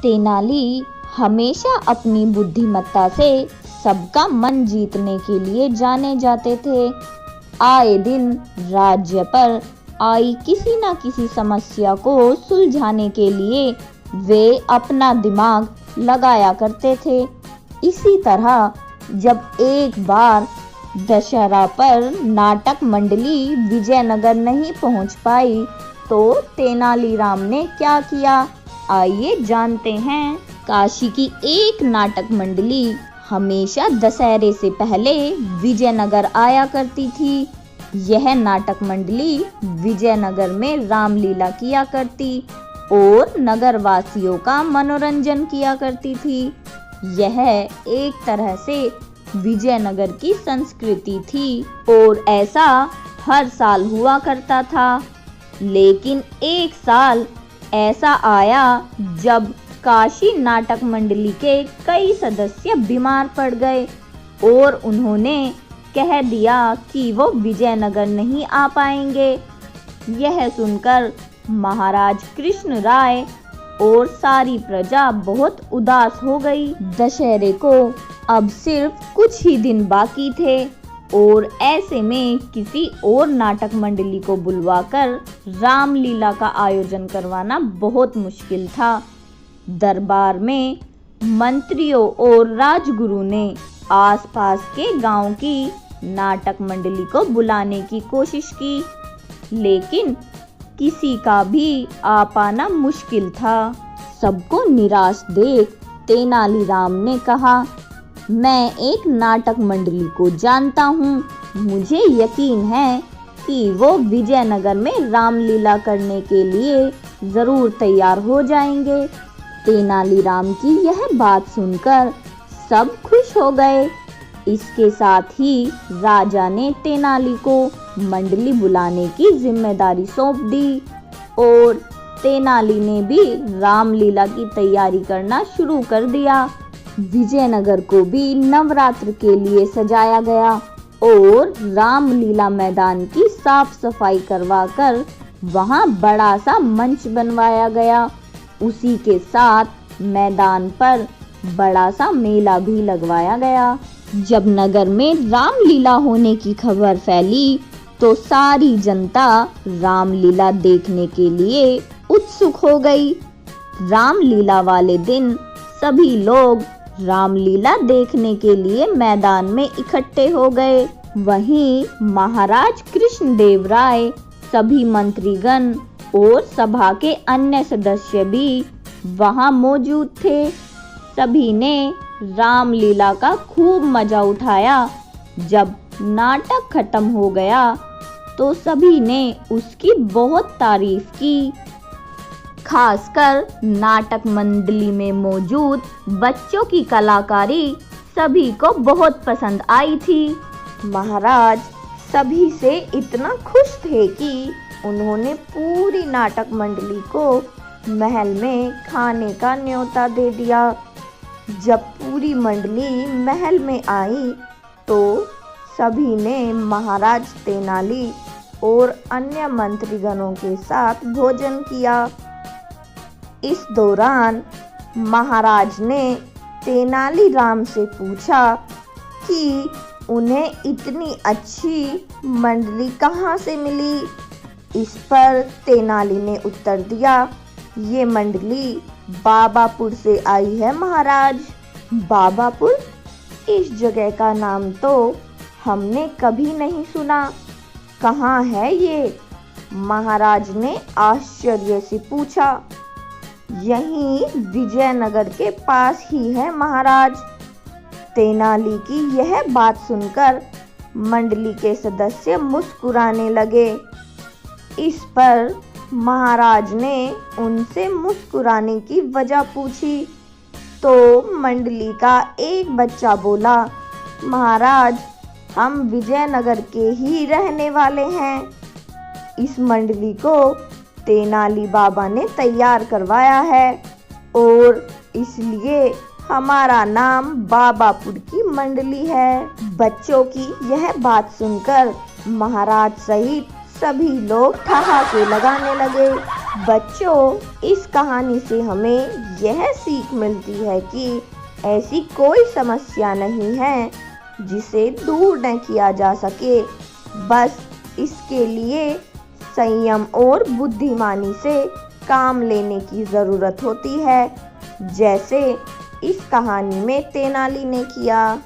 तेनाली हमेशा अपनी बुद्धिमत्ता से सबका मन जीतने के लिए जाने जाते थे। आए दिन राज्य पर आई किसी न किसी समस्या को सुलझाने के लिए वे अपना दिमाग लगाया करते थे। इसी तरह जब एक बार दशहरा पर नाटक मंडली विजयनगर नहीं पहुंच पाई तो तेनालीराम ने क्या किया, आइए जानते हैं। काशी की एक नाटक मंडली हमेशा दशहरे से पहले विजयनगर आया करती थी। यह नाटक मंडली विजयनगर में रामलीला किया करती और नगर वासियों का मनोरंजन किया करती थी। यह एक तरह से विजयनगर की संस्कृति थी और ऐसा हर साल हुआ करता था। लेकिन एक साल ऐसा आया जब काशी नाटक मंडली के कई सदस्य बीमार पड़ गए और उन्होंने कह दिया कि वो विजयनगर नहीं आ पाएंगे। यह सुनकर महाराज कृष्ण राय और सारी प्रजा बहुत उदास हो गई। दशहरे को अब सिर्फ कुछ ही दिन बाकी थे और ऐसे में किसी और नाटक मंडली को बुलवाकर रामलीला का आयोजन करवाना बहुत मुश्किल था। दरबार में मंत्रियों और राजगुरु ने आसपास के गांव की नाटक मंडली को बुलाने की कोशिश की, लेकिन किसी का भी आ पाना मुश्किल था। सबको निराश देख तेनालीराम ने कहा, मैं एक नाटक मंडली को जानता हूँ, मुझे यकीन है कि वो विजयनगर में रामलीला करने के लिए जरूर तैयार हो जाएंगे। तेनालीराम की यह बात सुनकर सब खुश हो गए। इसके साथ ही राजा ने तेनाली को मंडली बुलाने की जिम्मेदारी सौंप दी और तेनाली ने भी रामलीला की तैयारी करना शुरू कर दिया। विजयनगर को भी नवरात्र के लिए सजाया गया और रामलीला मैदान की साफ सफाई करवाकर वहां बड़ा सा मंच बनवाया गया। उसी के साथ मैदान पर बड़ा सा मेला भी लगवाया गया। जब नगर में रामलीला होने की खबर फैली तो सारी जनता रामलीला देखने के लिए उत्सुक हो गई। रामलीला वाले दिन सभी लोग रामलीला देखने के लिए मैदान में इकट्ठे हो गए। वहीं महाराज कृष्णदेव राय, सभी मंत्रीगण और सभा के अन्य सदस्य भी वहां मौजूद थे। सभी ने रामलीला का खूब मजा उठाया। जब नाटक खत्म हो गया तो सभी ने उसकी बहुत तारीफ की। खासकर नाटक मंडली में मौजूद बच्चों की कलाकारी सभी को बहुत पसंद आई थी। महाराज सभी से इतना खुश थे कि उन्होंने पूरी नाटक मंडली को महल में खाने का न्योता दे दिया। जब पूरी मंडली महल में आई तो सभी ने महाराज तेनाली और अन्य मंत्रीगणों के साथ भोजन किया। इस दौरान महाराज ने तेनालीराम से पूछा कि उन्हें इतनी अच्छी मंडली कहाँ से मिली। इस पर तेनाली ने उत्तर दिया, ये मंडली बाबापुर से आई है महाराज। बाबापुर? इस जगह का नाम तो हमने कभी नहीं सुना, कहाँ है ये? महाराज ने आश्चर्य से पूछा। यहीं विजयनगर के पास ही है महाराज। तेनाली की यह बात सुनकर मंडली के सदस्य मुस्कुराने लगे। इस पर महाराज ने उनसे मुस्कुराने की वजह पूछी तो मंडली का एक बच्चा बोला, महाराज हम विजयनगर के ही रहने वाले हैं। इस मंडली को तेनाली बाबा ने तैयार करवाया है और इसलिए हमारा नाम बाबापुर की मंडली है। बच्चों की यह बात सुनकर महाराज सहित सभी लोग ठहाके लगाने लगे। बच्चों, इस कहानी से हमें यह सीख मिलती है कि ऐसी कोई समस्या नहीं है जिसे दूर न किया जा सके। बस इसके लिए संयम और बुद्धिमानी से काम लेने की ज़रूरत होती है, जैसे इस कहानी में तेनाली ने किया।